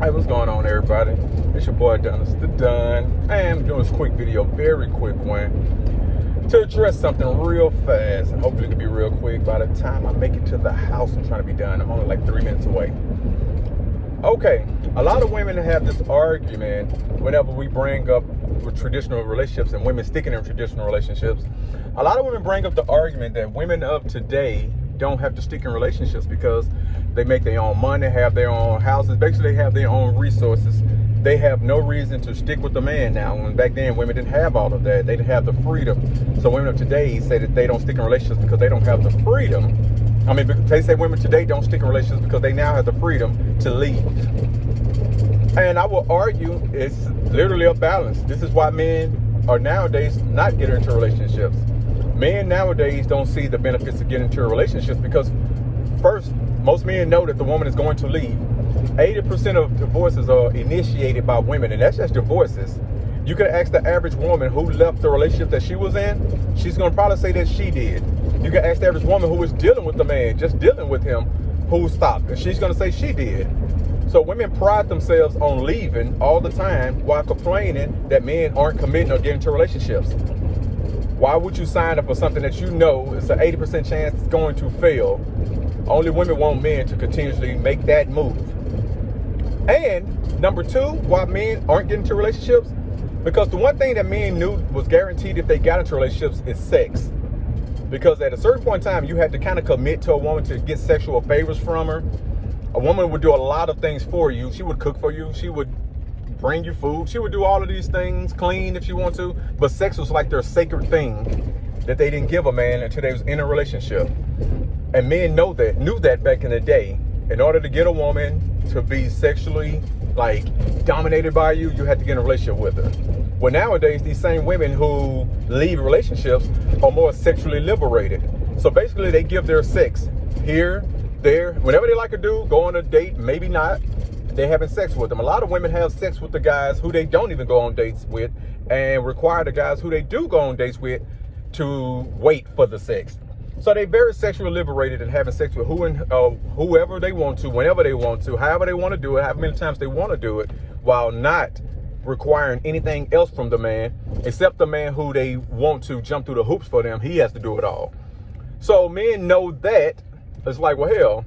Hey, what's going on, everybody? It's your boy Dennis the Dunn. I am doing this quick video, very quick one, to address something real fast, and hopefully it can be real quick. By the time I make it to the house, I'm trying to be done. I'm only like 3 minutes away. Okay, a lot of women have this argument whenever we bring up traditional relationships and women sticking in traditional relationships. A lot of women bring up the argument that women of today don't have to stick in relationships because they make their own money, have their own houses, basically have their own resources. They have no reason to stick with the man now. When back then women didn't have all of that, they didn't have the freedom. So women of today say that they don't stick in relationships because they don't have the freedom. I mean, they say women today don't stick in relationships because they now have the freedom to leave. And I will argue it's literally a balance. This is why men are nowadays not getting into relationships. Men nowadays don't see the benefits of getting into a relationship because, first, most men know that the woman is going to leave. 80% of divorces are initiated by women, and that's just divorces. You can ask the average woman who left the relationship that she was in, she's going to probably say that she did. You can ask the average woman who is dealing with the man, just dealing with him, who stopped, and she's going to say she did. So women pride themselves on leaving all the time while complaining that men aren't committing or getting into relationships. Why would you sign up for something that you know is an 80% chance it's going to fail? Only women want men to continuously make that move. And number two, why men aren't getting into relationships? Because the one thing that men knew was guaranteed if they got into relationships is sex. Because at a certain point in time, you had to kind of commit to a woman to get sexual favors from her. A woman would do a lot of things for you. She would cook for you. She would bring you food. She would do all of these things, clean if she wanted to. But sex was like their sacred thing that they didn't give a man until they was in a relationship. And men knew that back in the day. In order to get a woman to be sexually dominated by you, you had to get in a relationship with her. Well, nowadays, these same women who leave relationships are more sexually liberated. So basically, they give their sex here, there, whenever they like to do, go on a date, maybe not. They're having sex with them. A lot of women have sex with the guys who they don't even go on dates with, and require the guys who they do go on dates with to wait for the sex. So they're very sexually liberated and having sex with whoever they want to, whenever they want to, however they want to do it, however many times they want to do it, while not requiring anything else from the man, except the man who they want to jump through the hoops for them. He has to do it all. So men know that. It's like, well, hell,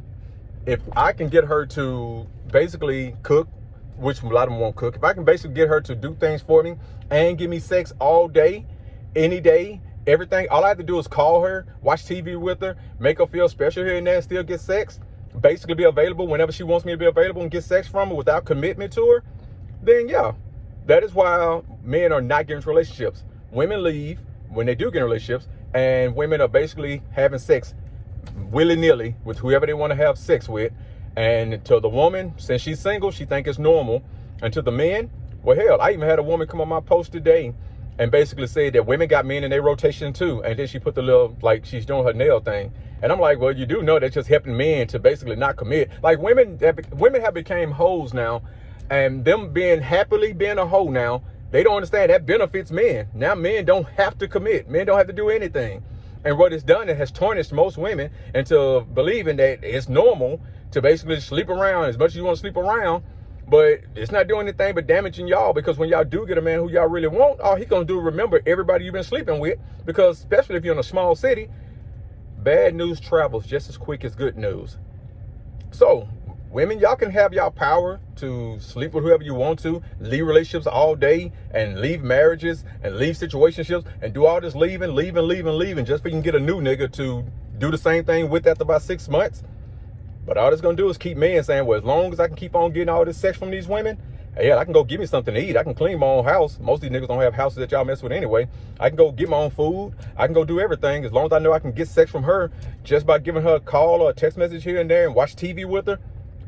if I can get her to basically cook, which a lot of them won't cook, if I can basically get her to do things for me and give me sex all day, any day, everything, all I have to do is call her, watch TV with her, make her feel special here and there, and still get sex, basically be available whenever she wants me to be available and get sex from her without commitment to her, then yeah, that is why men are not getting into relationships. Women leave when they do get in relationships, and women are basically having sex willy-nilly with whoever they want to have sex with. And to the woman, since she's single, she think it's normal. And to the men, well, hell, I even had a woman come on my post today and basically say that women got men in their rotation too. And then she put the little, she's doing her nail thing. And I'm like, well, you do know that's just helping men to basically not commit. Like women have become hoes now, and them happily being a hoe now, they don't understand that benefits men. Now men don't have to commit. Men don't have to do anything. And what it's done, it has tarnished most women into believing that it's normal to basically sleep around as much as you want to sleep around, but it's not doing anything but damaging y'all, because when y'all do get a man who y'all really want, all he gonna do is remember everybody you've been sleeping with, because especially if you're in a small city, bad news travels just as quick as good news. So women, y'all can have y'all power to sleep with whoever you want to, leave relationships all day, and leave marriages, and leave situationships, and do all this leaving, just so you can get a new nigga to do the same thing with after about 6 months. But all it's gonna do is keep men saying, well, as long as I can keep on getting all this sex from these women, yeah, I can go get me something to eat. I can clean my own house. Most of these niggas don't have houses that y'all mess with anyway. I can go get my own food. I can go do everything. As long as I know I can get sex from her just by giving her a call or a text message here and there and watch TV with her,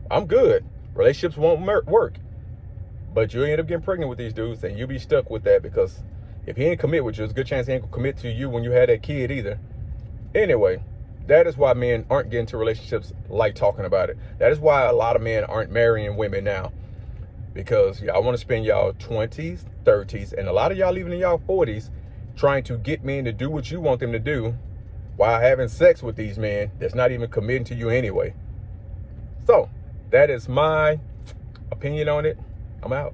I'm good. Relationships won't work. But you end up getting pregnant with these dudes, and you'll be stuck with that, because if he ain't commit with you, there's a good chance he ain't gonna commit to you when you had that kid either. Anyway, that is why men aren't getting into relationships like talking about it. That is why a lot of men aren't marrying women now. Because y'all want to spend y'all 20s, 30s, and a lot of y'all even in y'all 40s trying to get men to do what you want them to do while having sex with these men that's not even committing to you anyway. So that is my opinion. opinion on it. I'm out.